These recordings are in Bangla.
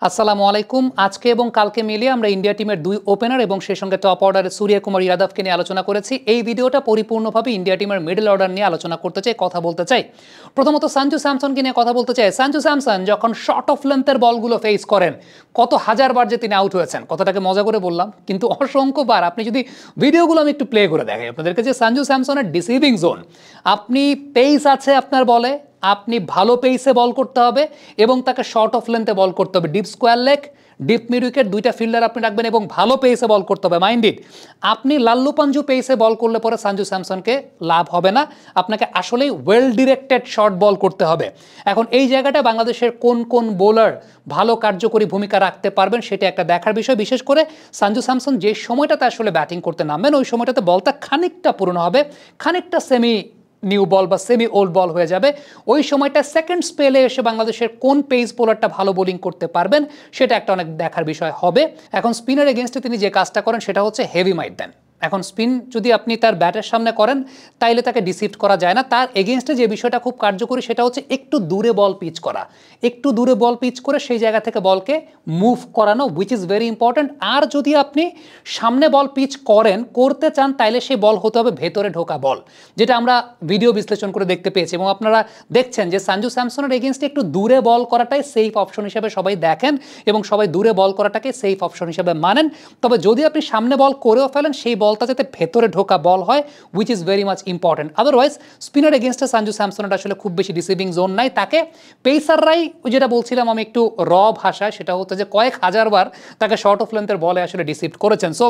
আসসালামু আলাইকুম। আজকে এবং কালকে মিলিয়ে আমরা ইন্ডিয়া টিমের দুই ওপেনার এবং সেই সঙ্গে টপ অর্ডারে সূর্যকুমার যাদবকে নিয়ে আলোচনা করেছি। এই ভিডিওটা পরিপূর্ণভাবে ইন্ডিয়া টিমের মিডল অর্ডার নিয়ে আলোচনা করতে চাই, কথা বলতে চাই। প্রথমত সঞ্জু স্যামসনকে নিয়ে কথা বলতে চাই। সঞ্জু স্যামসন যখন শর্ট অফ লেন্থের বলগুলো ফেস করেন, কত হাজারবার যে তিনি আউট হয়েছেন, কথাটাকে মজা করে বললাম, কিন্তু অসংখ্যবার আপনি যদি ভিডিওগুলো আমি একটু প্লে করে দেখাই আপনাদেরকে, যে সঞ্জু স্যামসনের ডিসিভিং জোন, আপনি পেস আছে আপনার বলে, আপনি ভালো পেসে বল করতে হবে এবং তাকে শর্ট অফ লেন্থে বল করতে হবে। Deep square leg, deep mid wicket, দুইটা ফিল্ডার আপনি রাখবেন এবং ভালো পেসে বল করতে হবে। মাইন্ড ইট, আপনি লাল্লু পাঞ্জু পেসে বল করলে পরে সঞ্জু স্যামসনকে লাভ হবে না, আপনাকে আসলেই ওয়েল ডিরেক্টেড শর্ট বল করতে হবে। এখন এই জায়গাটা বাংলাদেশের কোন কোন বোলার ভালো কার্যকরী ভূমিকা রাখতে পারবেন সেটা একটা দেখার বিষয়। বিশেষ করে সঞ্জু স্যামসন যে সময়টাতে আসলে ব্যাটিং করতে নামবেন, ওই সময়টাতে বলটা খানিকটা পুরনো হবে, খানিকটা সেমি নিউ বল বা সেমি ওল্ড বল হয়ে যাবে। ওই সময়টা সেকেন্ড স্পেলে এসে বাংলাদেশের কোন পেস বোলারটা ভালো বোলিং করতে পারবেন সেটা একটা অনেক দেখার বিষয় হবে। এখন স্পিনের এগেনস্টে তিনি যে কাজটা করেন সেটা হচ্ছে হেভি মাইট দেন। এখন স্পিন যদি আপনি তার ব্যাটের সামনে করেন তাইলে তাকে ডিসিভ করা যায় না। তার এগেনস্টে যে বিষয়টা খুব কার্যকরী সেটা হচ্ছে একটু দূরে বল পিচ করা, একটু দূরে বল পিচ করে সেই জায়গা থেকে বলকে মুভ করানো, উইচ ইজ ভেরি ইম্পর্ট্যান্ট। আর যদি আপনি সামনে বল পিচ করতে চান তাইলে সেই বল হতে হবে ভেতরে ঢোকা বল, যেটা আমরা ভিডিও বিশ্লেষণ করে দেখতে পেয়েছি এবং আপনারা দেখছেন যে সঞ্জু স্যামসনের এগেনস্টে একটু দূরে বল করাটাই সেফ অপশন হিসেবে সবাই দেখেন এবং সবাই দূরে বল করাটাকে সেফ অপশন হিসেবে মানেন। তবে যদি আপনি সামনে বল করেও ফেলেন, সেই বলটা যাতে ভেতরে ঢোকা বল হয়, which is very much important. Otherwise spinner এগেনস্টে সঞ্জু স্যামসনের আসলে খুব বেশি রিসিভিং জোন নাই। তাকে পেসাররাই, যেটা বলছিলাম আমি একটু ভাষায়, সেটা হচ্ছে যে কয়েক হাজারবার তাকে শর্ট অফ লেন্থের বলে আসলে ডিসিভ করেছেন। সো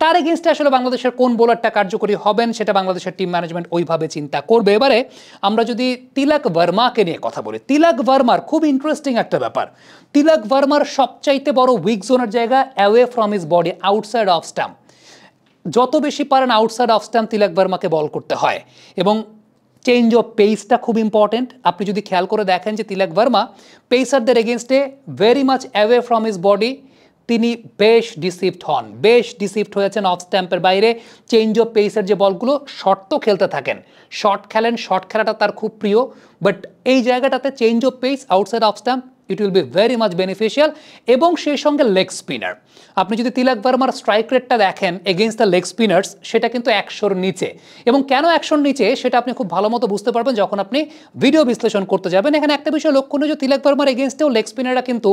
তার এগেনস্টে আসলে বাংলাদেশের কোন বোলারটা কার্যকরী হবেন সেটা বাংলাদেশের টিম ম্যানেজমেন্ট ওইভাবে চিন্তা করবে। এবারে আমরা যদি তিলক ভার্মাকে নিয়ে কথা বলি, তিলক ভার্মার খুব ইন্টারেস্টিং একটা ব্যাপার। তিলক ভার্মার সবচাইতে বড় উইক জোনের জায়গা away from his body, outside off stump. যত বেশি পারেন আউটসাইড অফ স্টাম্প তিলক ভার্মাকে বল করতে হয় এবং চেঞ্জ অফ পেসটা খুব ইম্পর্টেন্ট। আপনি যদি খেয়াল করে দেখেন যে তিলক ভার্মা পেসারদের এগেনস্টে very much away from his body তিনি বেশ ডিসিভড হয়েছেন অফ স্ট্যাম্পের বাইরে। চেঞ্জ অফ পেসের যে বলগুলো, শর্ট তো খেলতে থাকেন, শর্ট খেলেন, শর্ট খেলাটা তার খুব প্রিয়, বাট এই জায়গাটাতে change of pace outside of stamp it will be very much beneficial. এবং সেই সঙ্গে লেগ স্পিনার, আপনি যদি তিলক ভার্মার স্ট্রাইক রেটটা দেখেন এগেনস্ট দ্য লেগ স্পিনার্স, সেটা কিন্তু 100-র নিচে। এবং কেন 100-র নিচে সেটা আপনি খুব ভালো মতো বুঝতে পারবেন যখন আপনি ভিডিও বিশ্লেষণ করতে যাবেন। এখানে একটা বিষয় লক্ষণীয় যে তিলক ভার্মার এগেনস্টেও লেগ স্পিনাররা কিন্তু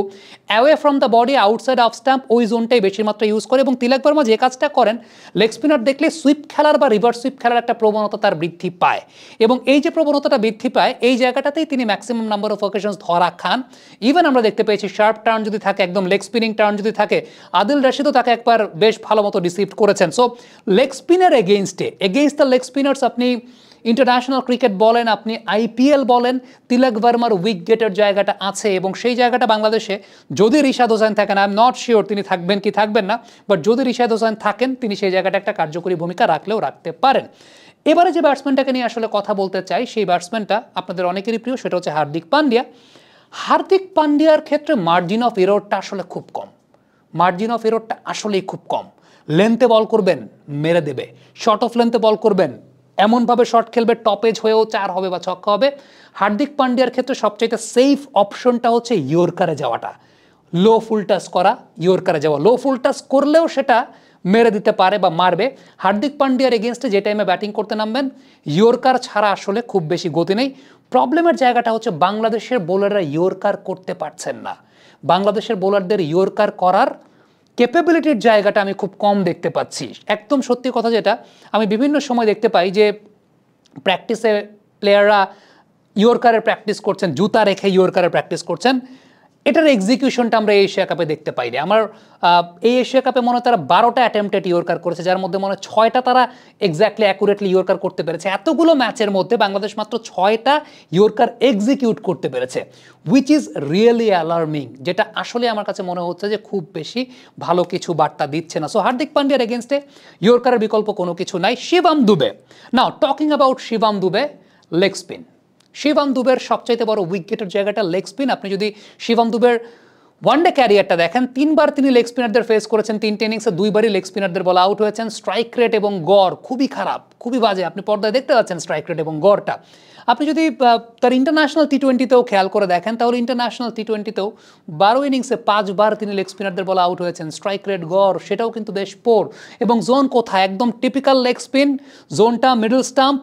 away from the body, outside off stump, ওই জোনটাই বেশি মাত্রা ইউজ করে। এবং তিলক ভার্মা যে কাজটা করেন, লেগ স্পিনার দেখলে সুইপ খেলার বা রিভার্স সুইপ খেলার একটা প্রবণতা তার বৃদ্ধি পায় এবং এই যে প্রবণতাটা বৃদ্ধি পায় এই জায়গাটাতেই তিনি ম্যাক্সিমাম নাম্বার অফ অকেশনস ধরা খান। ইভেন আমরা দেখতে পেয়েছি শার্প টার্ন যদি থাকে, একদম লেগ স্পিনিং টার্ন যদি থাকে, আদিল রশিদও তাকে একবার বেশ ভালো মতো রিসিভ করেছেন। So leg spinner against the leg spinners, আপনি ইন্টারন্যাশনাল ক্রিকেট বলেন, আপনি আইপিএল বলেন, তিলক ভার্মার উইক গেটের জায়গাটা আছে এবং সেই জায়গাটা বাংলাদেশে যদি রিশাদ হোসেন থাকেন, আই এম নট শিওর তিনি থাকবেন কি থাকবেন না, বাট যদি রিশাদ হোসেন থাকেন তিনি সেই জায়গাটা একটা কার্যকরী ভূমিকা রাখলেও রাখতে পারেন। এবারে যে ব্যাটসম্যানটাকে নিয়ে আসলে কথা বলতে চাই, সেই ব্যাটসম্যানটা আপনাদের অনেকেরই প্রিয়, সেটা হচ্ছে হার্দিক পান্ডিয়া। হার্দিক পান্ডিয়ার ক্ষেত্রে মার্জিন অফ এররটা আসলে খুব কম, আসলেই খুব কম। লেন্থে বল করবেন, মেরে দেবে। শর্ট অফ লেন্থে বল করবেন, এমনভাবে শর্ট খেলবে টপ এজ হয়েও 4 হবে বা ছক্কা হবে। হার্দিক পান্ডিয়ার ক্ষেত্রে সবচাইতে সেফ অপশনটা হচ্ছে ইয়র্কারে যাওয়াটা, লো ফুল টাচ করা, ইয়র্কারে যাওয়া। লো ফুল টাচ করলেও সেটা মেরে দিতে পারে বা মারবে। হার্দিক পান্ডিয়ার এগেনস্টে যে টাইমে ব্যাটিং করতে নামবেন, ইয়র্কার ছাড়া আসলে খুব বেশি গতি নেই। প্রবলেমের জায়গাটা হচ্ছে বাংলাদেশের বোলাররা ইয়র্কার করতে পারছেন না। বাংলাদেশের বোলারদের ইয়র্কার করার ক্যাপাবিলিটির জায়গাটা আমি খুব কম দেখতে পাচ্ছি। একদম সত্যি কথা, যেটা আমি বিভিন্ন সময় দেখতে পাই যে প্র্যাকটিসে প্লেয়াররা ইয়র্কারের প্র্যাকটিস করছেন, জুতা রেখে ইয়র্কারের প্র্যাকটিস করছেন। এটার এক্সিকিউশনটা আমরা এশিয়া কাপে দেখতে পাইনি। আমার এই এশিয়া কাপে মনে হয় তারা 12টা অ্যাটেম্পটেড ইয়র্কার করেছে, যার মধ্যে মনে হয় 6টা তারা এক্স্যাক্টলি অ্যাকুরেটলি ইয়র্কার করতে পেরেছে। এতগুলো ম্যাচের মধ্যে বাংলাদেশ মাত্র 6টা ইয়র্কার এক্সিকিউট করতে পেরেছে, উইচ ইজ রিয়েলি অ্যালার্মিং, যেটা আসলে আমার কাছে মনে হচ্ছে যে খুব বেশি ভালো কিছু বার্তা দিচ্ছে না। সো হার্দিক পান্ডিয়ার এগেনস্টে ইয়র্কারের বিকল্প কোনো কিছু নাই। Shivam Dube, now talking about Shivam Dube, leg spin. Shivam দুবের সবচাইতে বড় উইকেটের জায়গাটা লেগ স্পিন। আপনি যদি শিবম দুবের ওয়ানডে ক্যারিয়ারটা দেখেন, 3বার তিনি লেগ স্পিনারদের ফেস করেছেন, 3টে ইনিংসে 2বারই লেগ স্পিনারদের বলে আউট হয়েছেন। স্ট্রাইক রেট এবং গড় খুবই খারাপ, খুবই বাজে, আপনি পর্দায় দেখতে পাচ্ছেন স্ট্রাইক রেট এবং গড়টা। আপনি যদি তার ইন্টারন্যাশনাল টি-20তেও খেয়াল করে দেখেন, তাহলে ইন্টারন্যাশনাল টি-20তেও 12 ইনিংসে 5বার তিনি লেগ স্পিনারদের বলে আউট হয়েছেন। স্ট্রাইক রেট, গড় সেটাও কিন্তু বেশ পোর। এবং জোন কোথায়? একদম টিপিক্যাল লেগ স্পিন জোনটা, মিডল স্টাম্প,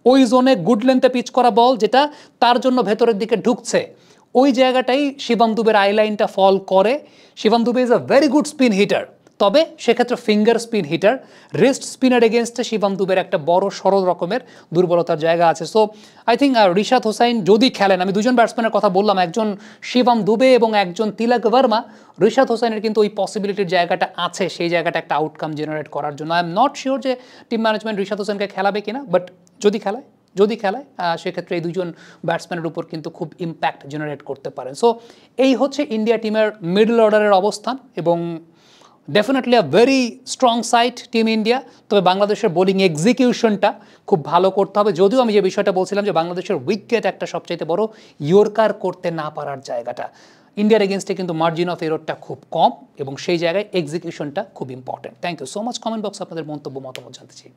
ওই জোনে গুড লেন্থে পিচ করা বল যেটা তার জন্য ভেতরের দিকে ঢুকছে, ওই জায়গাটাই শিবম দুবের আইলাইনটা ফল করে। Shivam Dube is a very good spin hitter, তবে সেক্ষেত্রে finger spin hitter, wrist spinner এগেনস্টে শিবম দুবের একটা বড় সরল রকমের দুর্বলতার জায়গা আছে। So I think Rishad Hossain যদি খেলেন, আমি দুজন ব্যাটসম্যানের কথা বললাম, একজন শিবম দুবে এবং একজন তিলক ভার্মা, রিশাদ হোসাইনের কিন্তু ওই পসিবিলিটির জায়গাটা আছে, সেই জায়গাটা একটা আউটকাম জেনারেট করার জন্য। আই এম নট শিওর যে টিম ম্যানেজমেন্ট রিশাদ হোসেনকে খেলাবে কিনা, বাট যদি খেলায় সেক্ষেত্রে এই দুজন ব্যাটসম্যানের উপর কিন্তু খুব ইম্প্যাক্ট জেনারেট করতে পারেন। সো এই হচ্ছে ইন্ডিয়া টিমের মিডল অর্ডারের অবস্থান এবং definitely a very strong side team India. তবে বাংলাদেশের বোলিং এক্সিকিউশনটা খুব ভালো করতে হবে, যদিও আমি যে বিষয়টা বলছিলাম যে বাংলাদেশের উইকেট একটা সবচাইতে বড় ইয়র্কার করতে না পারার জায়গাটা, ইন্ডিয়ার এগেনস্টে কিন্তু মার্জিন অফ এররটা খুব কম এবং সেই জায়গায় এক্সিকিউশনটা খুব important. Thank you so much. Comment বক্সে আপনাদের মন্তব্য মতামত জানতে চাই।